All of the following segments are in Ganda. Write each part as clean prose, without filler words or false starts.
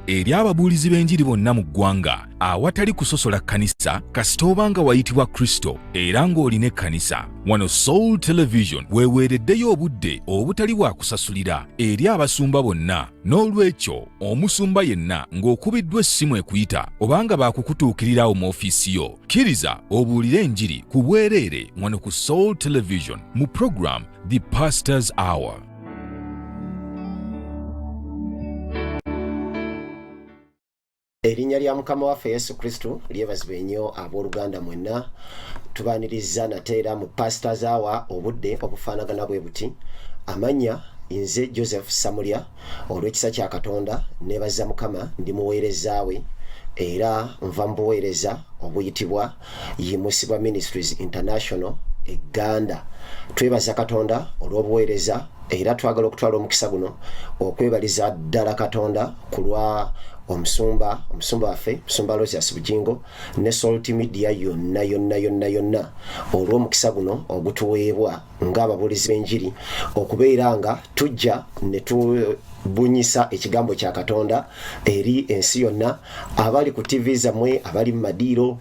eri ababuulizi b'enjiri bonna mu ggwanga awatali kusosola kkanisa kasita obanga wayitibwa Kristo era ng'olina ekkanisa. Wano Soul Television weeweereddeyo obudde obutali bwa kusasulira eri abasumba bonna. N'olwekyo omusumba yenna ng'okubiddwa essimu ekuyita obanga baakukutuukirirawo mu ofiisi yo, kkiriza obuulire enjiri ku bwereere wano ku Soul Television mu program The Pastor's Hour. Erinnya lya Mukama waffe Yesu Kristo lyebazibwe nnyo abooluganda mwenna. Tubaaniriza nate era mu Pastor's Hour obudde obufaanagana bwe buti. Amanya nze Joseph Samukya, olw'ekisa kya Katonda neebaza Mukama ndi muweereza we era nva mu buweereza obuyitibwa Yimusibwa Ministries International e Ganda. Twebaza Katonda olw'obuweereza era twagala okutwala omukisa guno okwebaliza ddala Katonda kulwa omusumba waffe Musumba Rosias Bujingo ne Salt Media yonna olw'omukisa guno ogutuweebwa ng'ababuulizi b'enjiri okubeera nga tujja ne tubunyisa ekigambo kya Katonda eri ensi yonna, abali ku TV zammwe, abali mu madiiro,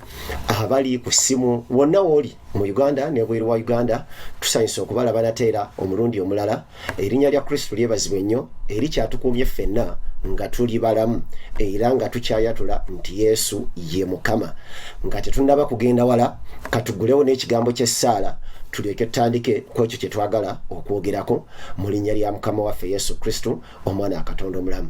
abali ku ssimu, wonna wooli mu Uganda ne bweru wa Uganda. Tusanyusa okubalaba nateera omulundi omulala. Erinnya lya Kristo lyebazibwe nnyo eri kyatukuumye ffenna nga tuli balamu era nga tukyayatula nti Yesu ye Mukama. Nga tetunnaba kugenda wala, katugulewo n'ekigambo ky'essaala tulyoke tutandike ku ekyo kye twagala okwogerako mu linnya lya Mukama waffe Yesu Kristo, omwana wa Katonda omulamu.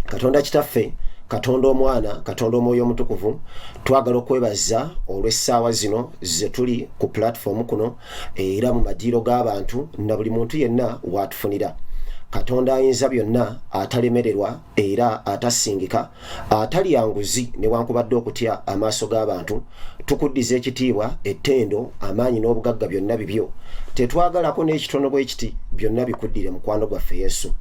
Katonda Kitaffe, Katonda Omwana, Katonda Omwoyo Omutukuvu, twagala okwebaza olw'essaawa zino ze tuli ku platform kuno era mu madiiro g'abantu na buli muntu yenna watufunira. Katonda ayinza byonna, atalemererwa era atasingika, atali yanguzi newankubadde okutya amaaso g'abantu, tukuddiza ekitiibwa, ettendo, amaanyi n'obugagga byonna bibyo. Tetwagalako n'ekitono bwe kiti, byonna bikuddire mukwano gwaffe Yesu.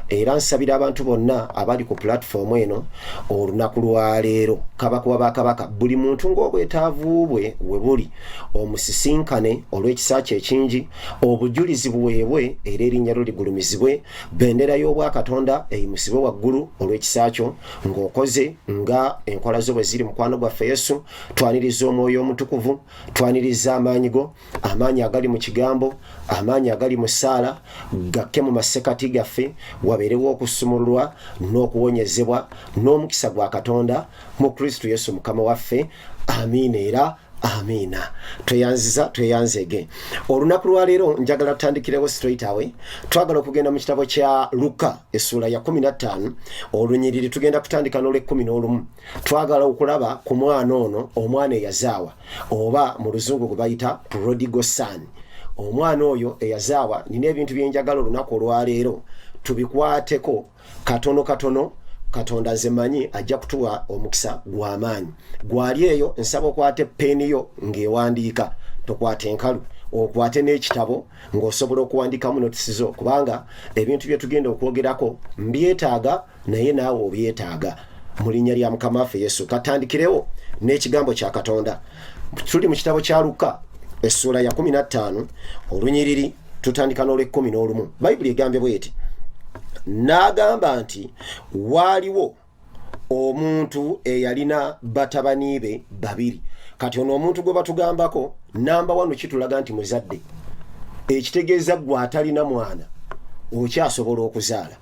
Era nsabira abantu bonna abali ku platform eno olunaku lwa leero, Kabaka ba Kabaka, buli muntu ng'obwetaavu bwe we buli, omusisinkane olw'ekisa kye ekingi, obujulizi buweebwe era erinnya lyo ligulumizibwe, bendera y'obwa Katonda eyimusibwe waggulu olw'ekisa kyo ng'okoze nga enkola zo bwe ziri mukwano gwaffe Yesu. Twaniriza Omwoyo Omutukuvu, twaniriza amaanyi go, amaanyi agali mu kigambo, amaanyi agali mu ssaala, gakke mu masekati gaffe, wabeerewo okusumululwa n'okuwonyezebwa n'omukisa gwa Katonda mu Kristo Yesu Mukama waffe. Amiina era amiina. Tweyanzege. Olunaku lwa leero njagala tutandikirewo straight away. Twagala okugenda mu kitabo kya Luka essula ya 15 olunyiriri, tugenda kutandika n'olw'11. Twagala okulaba ku mwana ono, omwana eyazaawa, oba mu luzungu gwe bayita prodigal son. Omwana oyo eyazaawa, nina ebintu byenjagala olunaku olwa leero tubikwateko katono. Katonda nze manyi ajja kutuwa omukisa gw'amaanyi. Gwali eyo nsaba okwate peni yo ng'ewandiika, tokwate enkalu, okwate n'ekitabo ng'osobola okuwandikamu notisi zo, kubanga ebintu bye tugenda okwogerako mbyetaaga naye naawe obyetaaga mu linnya lya Mukama waffe Yesu. Katandikirewo n'ekigambo kya Katonda. Tuli mu kitabo kya Luka essula ya 15 olunyiriri, tutandika n'olw'11. Bayibuli egambye bw'eti: n'agamba nti waaliwo omuntu eyalina batabani be babiri. Kati ono omuntu gwe batugambako namba 1 kitulaga nti muzadde, ekitegeeza gwe atalina mwana okyasobola okuzaala.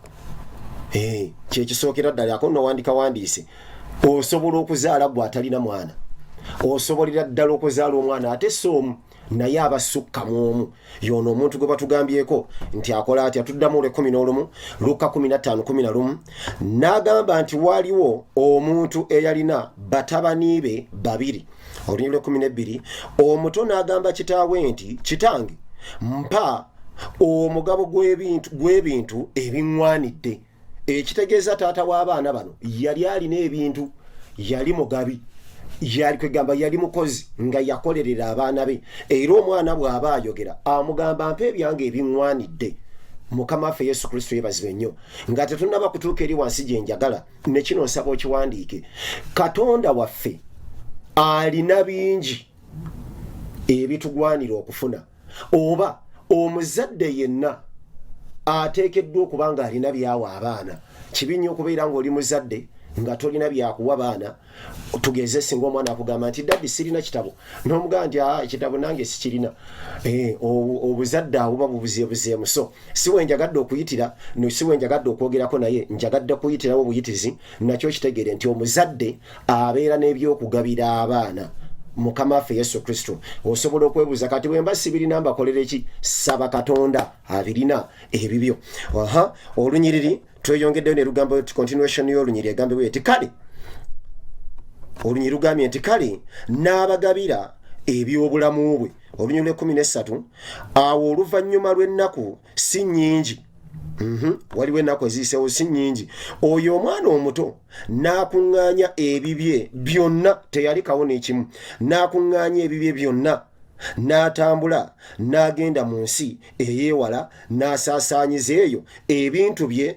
Kyekisookera ddala ako nno wandiise osobola okuzaala gwe atalina mwana, osobolera ddala okuzaala omwana ate soomu naye abasukka mu omu. Yono omuntu gwe batugambyeko nti akola atya. Tuddamu olw'11 Luka 15:11. N'agamba nti waaliwo omuntu eyalina batabani be babiri. Olunyiriri 12. Omuto n'agamba kitaawe nti kitange, mpa omugabo gw'ebintu ebiŋŋwanidde. Ekitegeeza taata w'abaana bano yali alina ebintu, yali mugabi, yali kwegamba yali mukozi nga yakolerera abaana be, era omwana bw'aba ayogera amugamba mpa ebyange ebiŋŋwanidde. Mukama waffe Yesu Kristo yebazibwe nnyo. Nga tetunnaba kutuuka eri wansi gye njagala, ne kino nsaba okiwandiike. Katonda waffe alina bingi ebitugwanira okufuna, oba omuzadde yenna ateekeddwa okuba nga alina byawa abaana. Kibi nnyo okubeera ng'oli muzadde nga tolina byakuwa baana tugeze singa omwana akugamba nti daddi sirina kitabo n'omugamba nti ekitabo nange sikirina obuzadde awo buba bubuzeebuzeemu so siwe njagadde okuyitira siwe njagadde okwogerako naye njagadde kuyitirawo obuyitizi nakyo kitegeere nti omuzadde abeera n'ebyokugabira abaana mukama waffe yesu kristo osobola okwebuuza kati bwemba sibirina mbakolera eki saba katonda abirina ebibyo olunyiriri tweyongeddeyo ne lugambo continuation y'olunyiri egambibwe eti kale olunyiri lugambye nti kale n'abagabira ebyobulamu bwe olunyiri lw'13 awo oluvannyuma lw'ennaku si nnyingi waliwo ennaku eziisewo si nnyingi oyo omwana omuto n'akuŋŋaanya ebibye byonna teyalikawo n'ekimu n'akuŋŋaanya ebibye byonna n'atambula n'agenda mu nsi ey'ewala n'asaasaanyiza eyo ebintu bye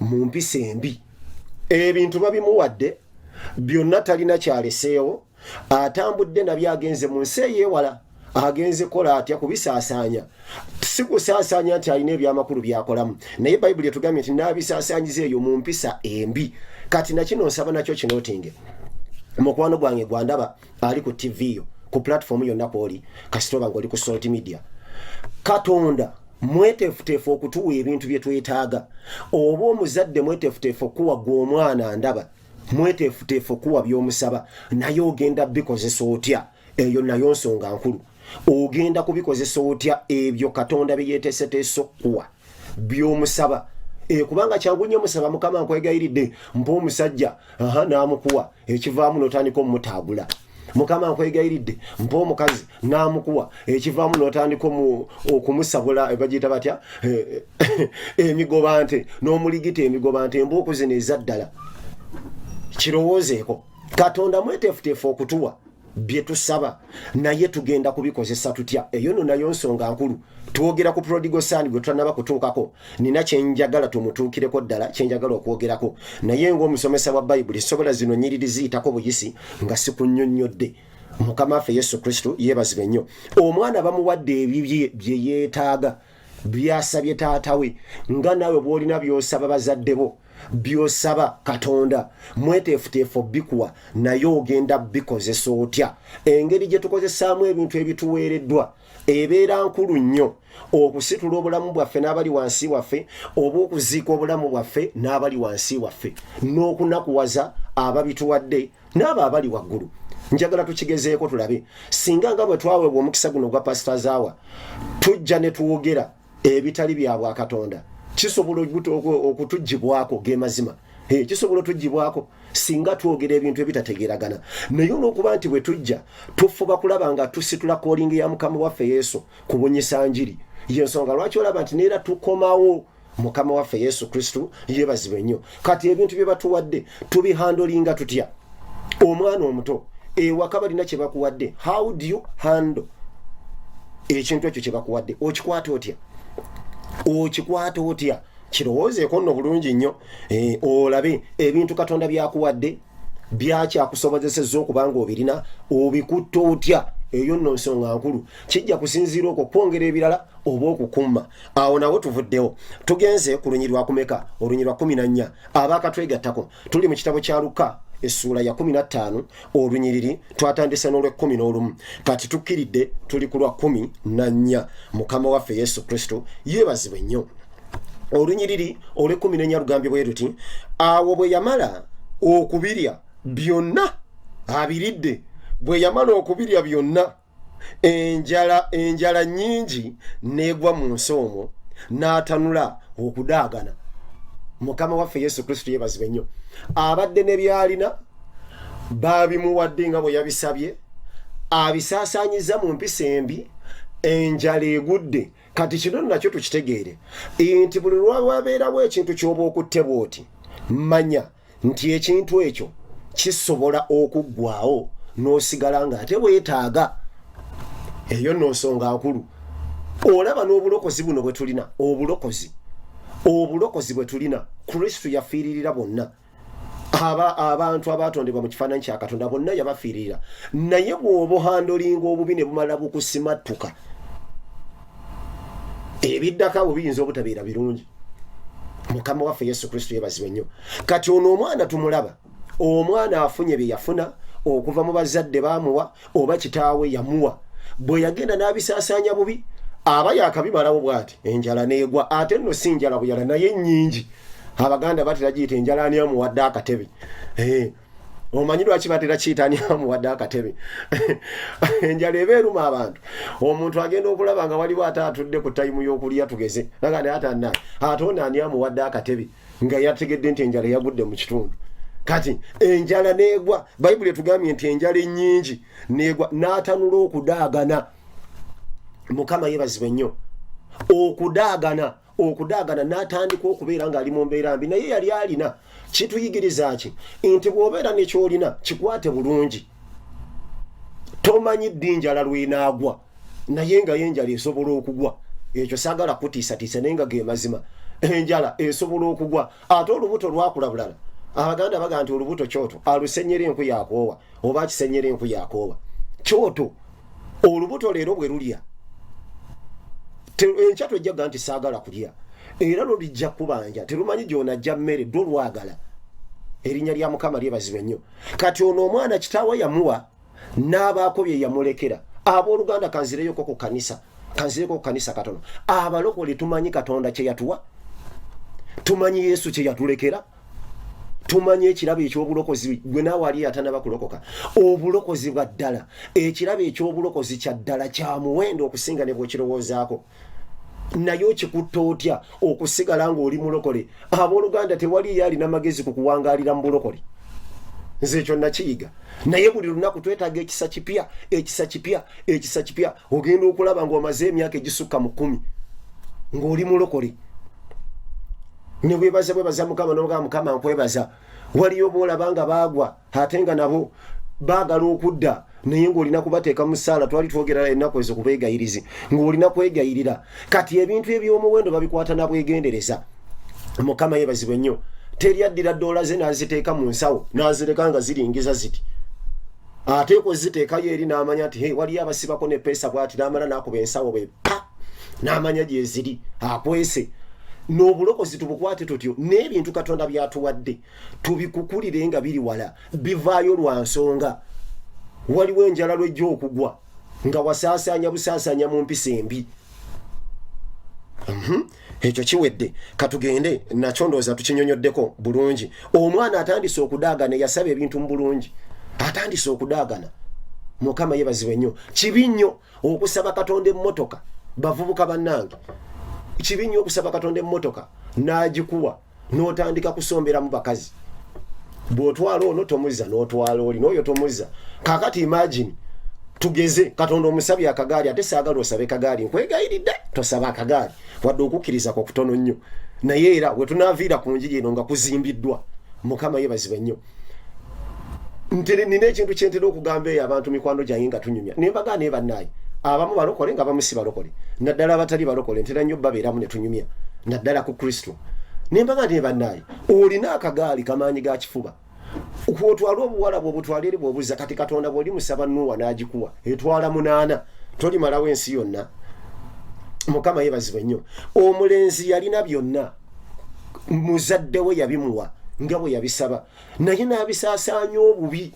mu mpisa embi ebintu babimuwadde byonna talina kyaleseewo atambudde nabyo agenze mu nsi ey'ewala agenze kola atya kubisaasaanya si kusaasaanya nti alina ebyamakulu byakolamu naye bayibuli etugambye nti n'abisaasaanyiza eyo mu mpisa embi kati nakino nsaba nakyo kinootinge mukwano gwange gwandaba ali ku tv yo ku platform yonna kwoli kasitoba ng'oli ku salt media katonda mweteefuteefu okutuwa ebintu bye twetaaga oba omuzadde mweteefuteefu okuwa gw'omwana ndaba mweteefuteefu okuwa by'omusaba naye ogenda bikozesa otya eyo nayo nsonga nkulu ogenda kubikozesa otya ebyo katonda bye yeeteeseteese okuwa by'omusaba kubanga kyangu nnyo musaba mukama nkwegayiridde mpa omusajja n'amukuwa ekivaamu n'otandika omutaagula mukama nkwegayiridde mpa omukazi n'amukuwa ekivaamu n'otandika okumusabula bagiyita batya emigobante n'omuligita emigobante embooku zino ezaddala kirowoozeeko katonda mweteefuteefu okutuwa bye tusaba naye tugenda kubikozesa tutya eyo no nayo nsonga nkulu twogera ku prodigal son gwe tutanaba kutuukako nina kyenjagala tumutuukireko ddala kyenjagala okwogerako naye ng'omusomesa wa bayibuli sobola zino nyiriri ziyitako buyisi nga sikunnyonnyodde mukama waffe yesu kristo yeebazibwe nnyo omwana bamuwadde ebibye bye yeetaaga byasabye taata we nga naawe bw'olina by'osaba bazadde bo byosaba katonda mweteefuteefu bikuwa naye ogenda bikozesa otya engeri gye tukozesaamu ebintu ebituweereddwa ebeera nkulu nnyo okusitula obulamu bwaffe n'abali wansi waffe oba okuziika obulamu bwaffe n'abali wansi waffe n'okunakuwaza ababituwadde n'abo abali waggulu njagala tukigezeeko tulabe singa nga bwe twaweebwa omukisa guno gwa pastors hour tujja ne tuwogera ebitali bya bwakatonda kisobola okutugibwako ge mazima kisobola otugibwako singa twogera ebintu ebitategeeragana naye olw'okuba nti bwe tujja tufuba kulaba nga tusitula calling ya mukama waffe yesu kubunyisa njiri yensonga lwaki olaba nti neera tukomawo mukama waffe yesu kristo yeebazibwe nnyo kati ebintu bye batuwadde tubihandolinga tutya omwana omuto ewaka balina kye bakuwadde how do you handle ekintu ekyo kye bakuwadde okikwata otya okikwata otya kirowoozeeko nno bulungi nnyo olabe ebintu katonda byakuwadde byakyakusobozesezza okuba nga obirina obikutta otya eyo nno nsonga nkulu kijja kusinziira okwo kwongera ebirala oba okukumma awo nawo tuvuddewo tugenze ku lunyiri lwa kumeka olunyiri lwa 14 abaakatwegattako tuli mu kitabo kya luka essuula ya 15 olunyiriri twatandise n'olw'11 kati tukkiridde tuli ku lwa 14 mukama waffe yesu kristo yeebazibwe nnyo olunyiriri olw'14 lugambye bwe luti awo bwe yamala okubirya byonna abiridde bwe yamala okubirya byonna enjala nnyingi n'egwa mu nsi omwo n'atanula okudaagana mukama waffe yesu kristo yeebazibwe nnyo abadde ne byalina babimuwadde nga bwe yabisabye abisaasaanyiza mu mpisa embi enjala egudde kati kino nakyo tukitegeere nti buli lwabeerawo ekintu ky'oba okutte bw'oti manya nti ekintu ekyo kisobola okuggwawo n'osigala ng'ate weetaaga eyo nno nsonga nkulu olaba n'obulokozi buno bwe tulina obulokozi bwe tulina kristo yafiiririra bonna abantu abatondebwa mu kifaananyi kya katonda bonna yabafiiririra naye bw'oba ohandolinga obubi ne bumala bukusimattuka ebiddako abo biyinza obutabeera birungi mukama waffe yesu kristo yeebazibwe nnyo kati ono omwana tumulaba omwana afunye bye yafuna okuva mu bazadde bamuwa oba kitaawe yamuwa bwe yagenda n'abisaasanya bubi aba yakabimalawo bw'ati enjala neegwa ate nno si njala buyala naye nnyingi abaganda batera giyita enjala ani amuwadde akatebe omanyi lwaki batera kiyita ani amuwadde akatebe enjala eba eruma abantu omuntu agenda okulaba nga waliwo ate atudde ku tayimu y'okulya tugeze nagandi atanna ate ono ani amuwadde akatebe nga yategedde nti enjala yagudde mu kitundu kati enjala neegwa bayibuli etugambye nti enjala ennyingi neegwa n'atanula okudaagana mukama yeebazibwe nnyo okudaagana n'atandika okubeera ng'ali mu mbeera mbi naye yali alina kituyigiriza ki nti bw'obeera nekyolina kikwate bulungi tomanyi ddi njala lwenaagwa naye nga yenjala esobola okugwa ekyo saagala kutiisatiisa naye nga ge mazima enjala esobola okugwa ate olubuto lwakula bulala abaganda baga nti olubuto kyoto alusenyera enku yakoowa oba akisenyera enku yakoowa kyoto olubuto leero bwe lulya enkya tojjaga nti saagala kulya era lulijja kubanja terumanyi gy'onajja mmere ddwo lwagala erinnya lya mukama lyebazibwe nnyo kati ono omwana kitaawe yamuwa n'abaako bye yamulekera abooluganda kanzireko ku kanisa katono abalokole tumanyi katonda kye yatuwa tumanyi yesu kye yatulekera tumanyi ekirabo ekyobulokozi gwe naawe ali atanaba kulokoka obulokozi bwa ddala ekirabo ekyobulokozi kya ddala kya muwendo okusinga ne bwekirowoozaako naye okikutta otya okusigala ng'oli mulokole abooluganda tewali ye alina magezi ku kuwangaalira mu bulokole nze ekyo nakiyiga naye buli lunaku twetaaga ekisa kipya ogenda okulaba ng'omaze emyaka egisukka mu 10 ng'oli mulokole ne bwebaza mukama n'ogaa mukama nkwebaza waliyo boolaba nga baagwa ate nga nabo baagala okudda naye ng'olina kubateeka mu ssaala twali twogera ennaku ezo kubeegayirizi ng'olina kwegayirira kati ebintu eby'omuwendo babikwata na bwegendereza mukama yeebazibwe nnyo teri addira ddoola ze n'aziteeka mu nsawo n'azireka nga ziringiza ziti ate koziteekayo eri n'amanya nti waliyo abasibako ne peesa bw'ati n'amala n'akuba ensawo bwe pa n'amanya gye ziri akwese n'obulokozi tubukwate tutyo n'ebintu katonda byatuwadde tubikukulire nga biri wala bivaayo lwa nsonga waliwo enjala lwejja okugwa nga busaasanya mu mpisa embi ekyo kiwedde katugende nakyo ndowooza tukinyonyoddeko bulungi omwana atandise okudaagana yasaba ebintu mu bulungi atandise okudaagana mukama yeebazibwe nnyo kibi nnyo okusaba katonda emmotoka bavubuka bannange kibi nnyo okusaba katonda emmotoka n'agikuwa n'otandika kusombera mu bakazi bw'otwala ono tomuzza n'otwala oli n'oyo tomuzza kaakati imagine tugeze katonda omusabye akagaali ate saagala osabe kagaali nkwegayiridde tosaba akagaali wadde okukkiriza kwa kutono nnyo naye era bwe tunaaviira ku njiri eno nga kuzimbiddwa mukama yeebazibwe nnyo nina ekintu kyentera okugamba eyo abantu mikwano gyange nga tunyumya nembaga naye bannaayi abamu balokole nga abamu si balokole naddala abatali balokole ntera nnyo babeeramu ne tunyumya naddala ku kristo nembaga naye bannaayi olina akagaali kamaanyi ga kifuba kwotwala obuwala bwobutwala eri bwobuzza kati katonda bw'oli musaba Nuuwa n'agikuwa etwala 8 tolimalawo ensi yonna mukama yeebazibwe nnyo omulenzi yalina byonna muzadde we yabimuwa nga bwe yabisaba naye n'abisaasaanya obubi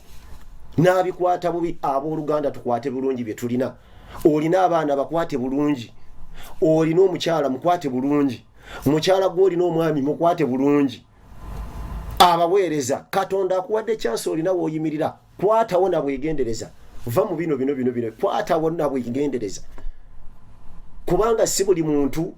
n'abikwata bubi abooluganda tukwate bulungi bye tulina olina abaana bakwate bulungi olina omukyala mukwate bulungi mukyala gw'olina omwami mukwate bulungi abaweereza katonda akuwadde kyansi olina w'oyimirira kwatawo na bwegendereza va mu bino kwatawo na bwegendereza kubanga si buli muntu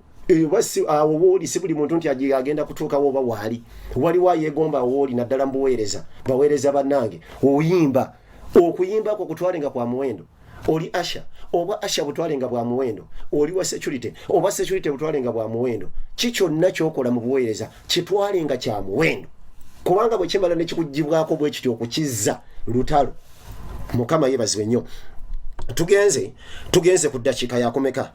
awo wooli si buli muntu nti agenda kutuukawo oba waali waliwo ayeegomba wooli naddala mbuweereza baweereza bannange oyimba okuyimbako kutwalenga kwa muwendo oli asha oba asha butwalenga bwa muwendo oli wa security oba security butwalenga bwa muwendo kikyonna kyokola mu buweereza kitwalenga kya muwendo kubanga bwe kimala ne kikugibwako bwe kityo okukizza lutalo mukama yeebazibwe nnyo tugenze ku ddakiika yakomeka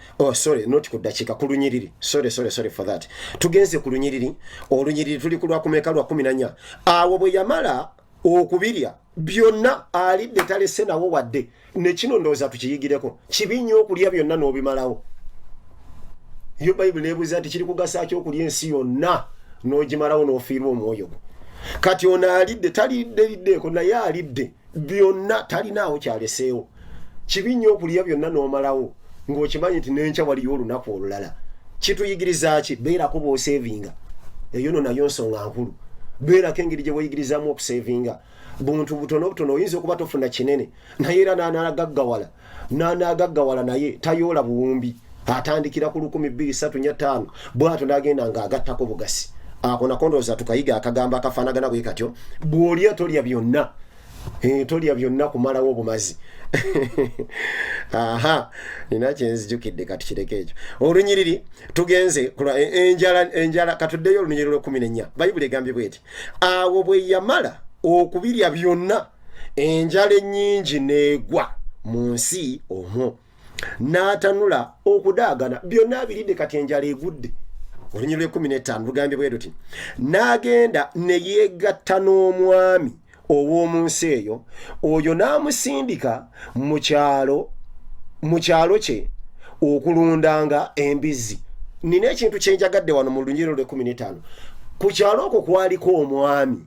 not ku ddakiika ku lunyiriri sorry for that tugenze ku lunyiriri olunyiriri tuli ku lwakomeka lwa 14 awo bwe yamala okubirya byonna alidde talese nawo wadde ne kino ndowooza tukiyigireko kibi nnyo okulya byonna n'obimalawo yo bayibuli neebuuza nti kiri kugasa ki okulya ensi yonna n'ogimalawo n'ofiirwa omwoyo kati ono alidde talidde naye alidde byonna talinaawo kyaleseewo kibi nnyo okulya byonna n'omalawo ng'okimanyi nti n'enkya waliyo olunaku olulala kituyigiriza ki beerako bw'oseevinga eyo no nayo nsonga nkulu beerako engeri gye weeyigirizaamu okuseevinga buntu butono oyinza okuba tofuna kinene naye era n'anaagaggawala naye tayoola buwumbi atandikira ku 1,2,3,4,5 bw'ato n'agenda ng'agattako bugasi ako nako ndowooza tukayiga akagambo akafaanagana bwe katyo bw'olya tolya byonna tolya byonna kumalawo obumazi nina kyenzijukidde kati kireke ekyo olunyiriri tugenze enjala katuddeyo olunyiriri lw'14 bayibuli egambye bweti awo bwe yamala okubirya byonna enjala ennyingi neegwa mu nsi omwo n'atanula okudaagana byonna abiridde kati enjala egudde olunyiriri lw'15 lugambye bwe luti n'agenda ne yeegatta n'omwami ow'omu nsi eyo oyo n'amusindika mu kyalo kye okulundanga embizzi nina ekintu kyenjagadde wano mu lunyiriri lw'15 ku kyalo okwo kwaliko omwami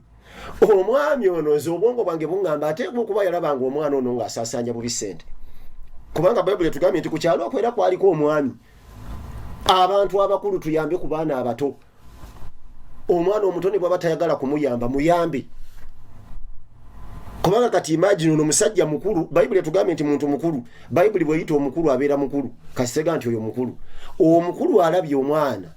ono nze obwongo bwange buŋŋamba ateekwa okuba yalabanga omwana ono ng'asaasaanya bubi ssente kubanga bayibuli etugambye nti ku kyalo okwo era kwaliko omwami abantu abakulu tuyambe ku baana abato omwana omuto ne bw'aba tayagala kumuyamba muyambe kubanga kati imagine ono musajja mukulu bayibuli etugambye nti muntu mukulu bayibuli bweyita omukulu abeera mukulu kasitega nti oyo mukulu omukulu alabye omwana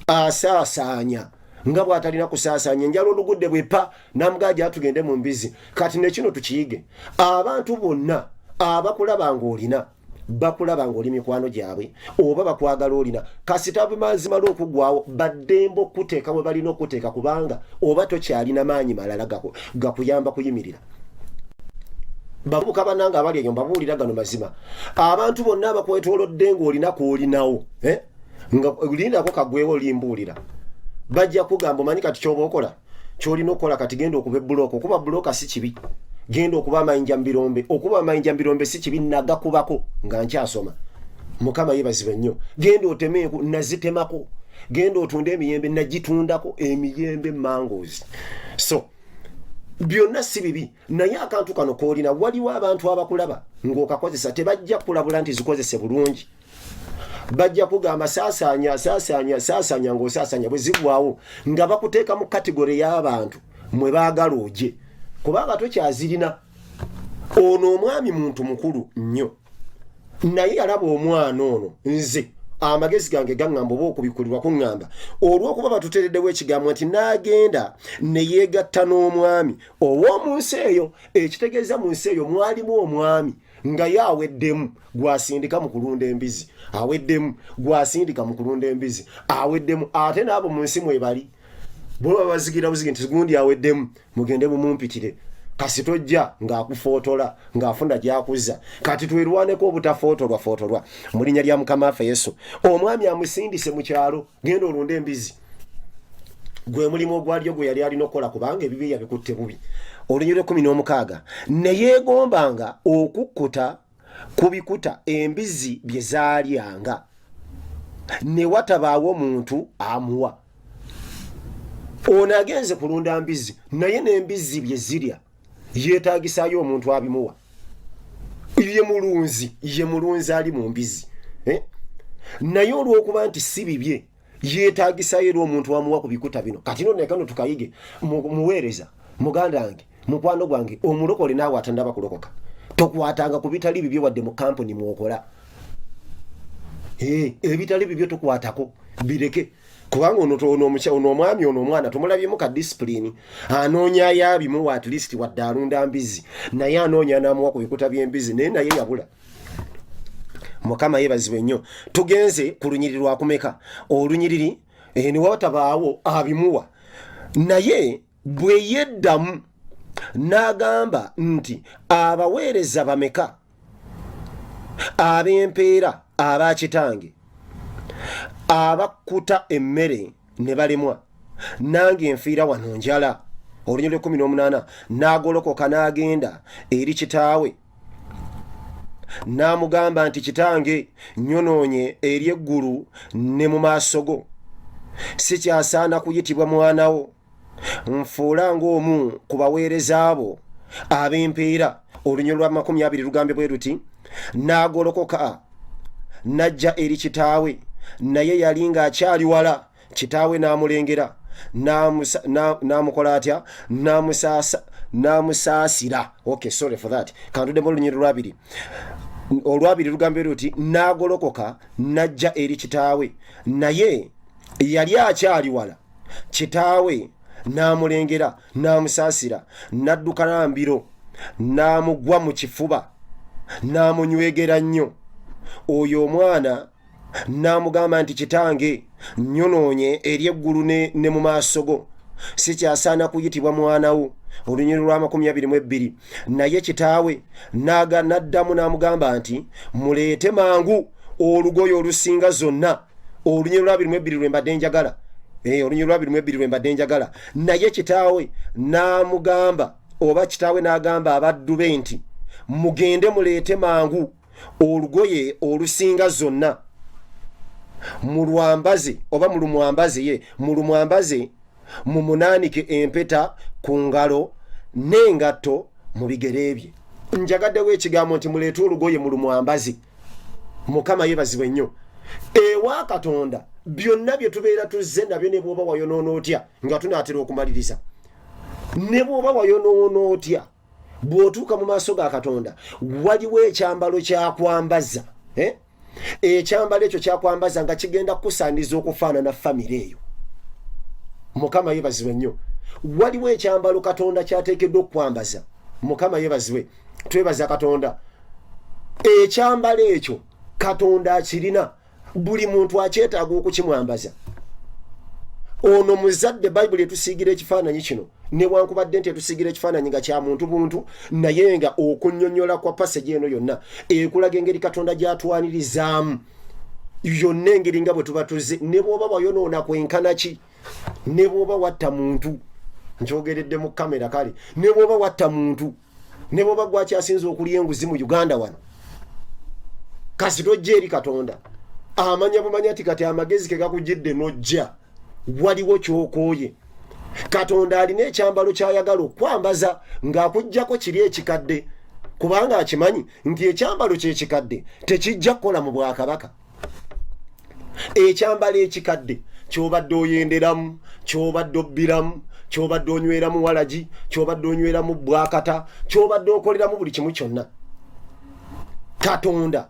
asaasaanya nga bw'atalina kusaasaanya enjala olugudde bwepa namugaja atugende mu mbizi kati nekino tukiyige abantu bonna abakulaba ng'olina bakulaba ng'oli mikwano gyabwe oba bakwagala olina kasita mazima lw'okugwawo baddembe okuteeka we balina okuteeka kubanga oba tokyalina maanyi malala gakuyamba kuyimirira babuka bananga abali eyo mbabuulira gano mazima abantu bonna abakwetoolodde ng'olina kw'olinawo nga olindako kagwewo olimbuulira bajja kugamba omanyi kati kyoba okola kyolina okukola kati genda okuba ebbulooka okuba bbulooka si kibi genda okuba amayinja mbirombe okuba amayinja mbirombe si kibi nagakubako nga nkyasoma mukama yeebazibwe nnyo genda oteme enku nazitemako genda otunda emiyembe nagitundako emiyembe mangoes so byonna si bibi naye akantu kano koolina waliwo abantu abakulaba ng'okakozesa tebajja kulabula nti zikozese bulungi bajja kugamba saasaanya ng'osaasaanya bwe zigwawo nga bakuteeka mu kategore y'abantu mwe baagala ogye kubanga tokyazirina ono omwami muntu mukulu nnyo naye yalaba omwana ono nze amagezi gange gaŋŋamba oba okubikulirwa kuŋŋamba olw'okuba batuteereddewo ekigambo nti n'agenda ne yeegatta n'omwami ow'omu nsi eyo ekitegeeza mu nsi eyo mwalimu omwami nga ye aweddemu gwasindika mu kulunda embizi aweddemu gwasindika mu kulunda embizi aweddemu ate n'abo mu nsi mwebali bwe babazigira buzigi nti gundi aweddemu mugende mumumpitire kasi tojja ng'akufootola ng'afuna gy'akuzza kati twerwaneko obutafootolwa mu linnya lya mukama waffe Yesu omwami amusindise mu kyalo genda olunda embizi gwe mulimu ogwalyo gwe yali alina okukola kubanga ebibi yabikutte bubi olunyiriri 16 ne yeegombanga okukkuta ku bikuta embizi bye zaalyanga ne watabaawo muntu amuwa ono agenze kulunda mbizi naye n'embizi bye zirya yeetaagisaayo omuntu abimuwa ye mulunzi ali mu mbizi naye olw'okuba nti si bibye yeetaagisaayo era omuntu amuwa ku bikuta bino kati nonekano tukayige muweereza muganda wange mukwano gwange omulokole naawe atandaba kulokoka tokwatanga ku bitali bibye wadde mu kampuni mwokola ebitali bibye tokwatako bireke kubanga ono omwami ono omwana tumulabyemu ka disipulini anoonya yabimuwa at least wadde alunda mbizi naye anoonya n'amuwa ku bikuta by'embizi naye naye yabula mukama yeebazibwe nnyo tugenze ku lunyiriri lwakumeka olunyiriri ne watabaawo abimuwa naye bwe yeddamu n'agamba nti abaweereza bameka ab'empeera aba kitange abakkuta emmere ne balemwa nange nfiira wano njala olunyiriri 18 n'agolokoka n'agenda eri kitaawe n'amugamba nti kitange nyonoonye eri eggulu ne mu maaso go sikyasaana kuyitibwa mwana wo nfuula ng'omu ku baweereza abo ab'empeera. Olunyolo lwa 20 lugambe bwe luti n'agolokoka n'ajja eri kitaawe, naye yali ng'akyali wala. Kitaawe n'amulengera n'amukola atya? N'amusaasira. Okay, sorry for that. Kantuddemu olunyolo lwabiri. Olwabiri lugambe luti n'agolokoka n'ajja eri kitaawe, naye yali akyali wala. Kitaawe n'amulengera n'amusaasira, n'adduka n'ambiro, n'amugwa mu kifuba, n'amunywegera nnyo. Oyo omwana n'amugamba nti, kitange, nyonoonye eri eggulu ne mu maaso go, sikyasaana kuyitibwa mwana wo. Olunyolo lwa 22. Naye kitaawe n'addamu n'amugamba nti, muleete mangu olugoye olusinga zonna. Olunyolo lwa 22 lwe mbadde njagala. Olunyolo lwa 22 lwe mbadde njagala. Naye kitaawe n'amugamba, oba kitaawe n'agamba abaddu be nti, mugende muleete mangu olugoye olusinga zonna, mulwambaze oba mulumwambaze, mumunaanike empeta ku ngalo n'engatto mu bigere bye. Njagaddewo ekigambo nti muleete olugoye mulumwambaze. Mukama yeebazibwe nnyo. Ewa Katonda byonna bye tubeera tuzze nabyo ne bw'oba wayonoona otya, nga tunaatera okumaliriza, ne bw'oba wayonoona otya, bw'otuuka mu maaso ga Katonda waliwo ekyambalo kyakwambaza. Ekyambalo ekyo kyakwambaza nga kigenda kukusaaniza okufaanana famire eyo. Mukama yeebazibwe nnyo. Waliwo ekyambalo Katonda kyateekeddwa okukwambaza. Mukama yeebazibwe. Twebaza Katonda. Ekyambalo ekyo Katonda akirina, buli muntu akyetaaga okukimwambaza. Ono muzadde Bayibuli etusiigira ekifaananyi kino, newankubadde nti etusiigira ekifaananyi nga kya muntu buntu, naye nga okunnyonnyola kwa passage eno yonna ekulaga engeri Katonda gy'atwanirizaamu. Yonna engeri nga bwe tuba tuzze, ne bw'oba wayonoona kwenkana ki, ne bw'oba watta muntu, nkyogeredde mu kamera kale, ne bw'oba watta muntu, ne bw'oba gwakyasinza okulya enguzi mu Uganda wano, kasi tojja eri Katonda amanya bumanya ati kati amagezi ke gakujjidde n'ojja, waliwo kyokooye. Katonda alina ekyambalo ky'ayagala okwambaza ng'akuggyako kiri ekikadde, kubanga akimanyi nti ekyambalo ky'ekikadde tekijja kukola mu Bwakabaka. Ekyambalo ekikadde ky'obadde oyenderamu, ky'obadde obbiramu, ky'obadde onyweramu walagi, ky'obadde onyweramu bwakata, ky'obadde okoleramu buli kimu kyonna, Katonda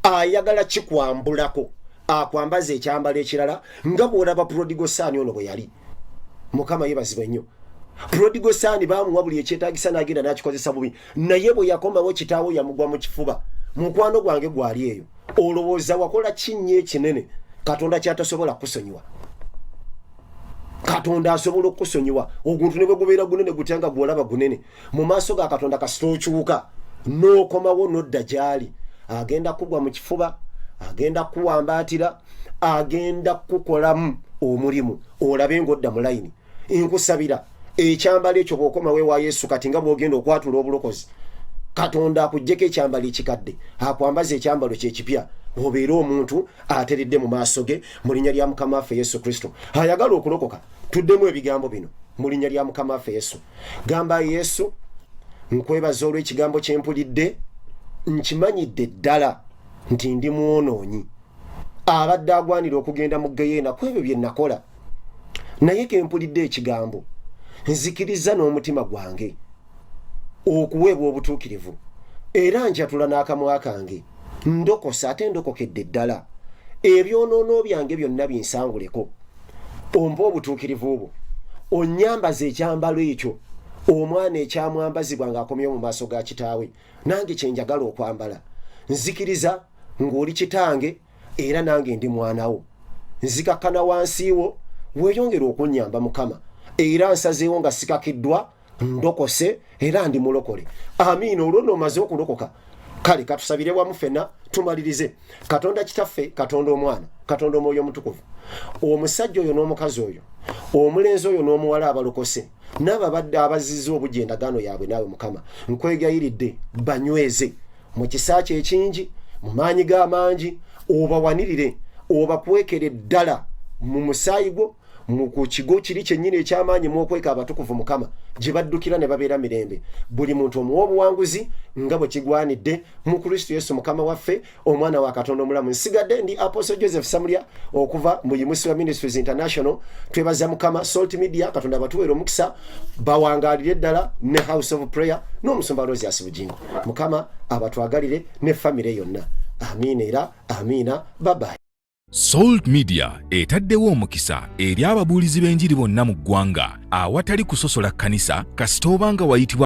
ayagala kikwambulako, akwambaza ekyambalo ekirala nga bw'olaba prodigal son ono bwe yali. Mukama yeebazibwe nnyo. Prodigal son baamuwa buli ekyetaagisa n'agenda n'akikozesa bubi, naye bwe yakomawo kitaawe yamugwa mu kifuba. Mukwano gwange gwali eyo, olowooza wakola kinnya ekinene Katonda kyatasobola kusonyiwa? Katonda asobola okusonyiwa. Oguntu ne bwe gubeera gunene gutya nga gw'olaba gunene, mu maaso ga Katonda kasita okyuka n'okomawo n'odda gy'ali, agenda kugwa mu kifuba, agenda kuwambaatira, agenda kukolamu omulimu, olabe ng'odda mu layini. Nkusabira ekyambalo ekyo bw'okomawo ewa Yesu kati nga bw'ogenda okwatula obulokozi, Katonda akuggyeko ekyambalo ekikadde, akwambaza ekyambalo ky'ekipya, obeere omuntu ateredde mu maaso ge, mu linnya lya Mukama waffe Yesu Kristo. Ayagala okulokoka, tuddemu ebigambo bino mu linnya lya Mukama waffe Yesu. Gamba, Yesu, nkwebaza olw'ekigambo kye mpulidde, nkimanyidde ddala nti ndi mwonoonyi, abadde agwanira okugenda mu Geyeena ku ebyo bye nakola, naye ke mpulidde ekigambo, nzikiriza n'omutima gwange okuweebwa obutuukirivu, era njatula n'akamwa kange, ndokosa ate ndokokedde ddala, ebyonoono byange byonna binsanguleko, ompa obutuukirivu obwo, onnyambaza ekyambalo ekyo omwana ekyamwambazibwa ng'akomye mu maaso ga kitaawe, nange kye njagala okwambala. Nzikiriza ng'oli kitange era nange ndi mwana wo, nzikakkana wansi wo, weeyongera okunnyamba Mukama, era nsazeewo nga sikakiddwa, ndokose era ndi mulokole. Amiina. Olwo n'omaze okulokoka, kale katusabire wamu ffenna tumalirize. Katonda Kitaffe, Katonda Omwana, Katonda Omwoyo Omutukuvu, omusajja oyo n'omukazi oyo, omulenzi oyo n'omuwala abalokose, n'ababadde abazizza obujja endagaano yaabwe naawe Mukama, nkwegayiridde banyweze mu kisa kye ekingi, mu maanyi g'amangi, obawanirire, obakwekere ddala mu musaayi gwo, mu kigo kiri kyennyini eky'amaanyi mu okweka abatukuvu Mukama gye baddukira ne babeera mirembe. Buli muntu omuwa obuwanguzi nga bwe kigwanidde mu Kristo Yesu Mukama waffe, omwana wa Katonda omulamu. Nsigadde ndi Apostle Joseph Samukya okuva mu Yimusibwa Ministries International. Twebaza Mukama Salt Media, Katonda batuweera omukisa, bawangaalire ddala ne House of Prayer n'omusumba Rosias Bugingo. Mukama abatwagalire ne famire yonna. Amiina era amiina. Bye bye. Salt Media etaddewo omukisa eri ababuulizi b'enjiri bonna mu ggwanga awatali kusosola kkanisa kasita obanga wayitibwa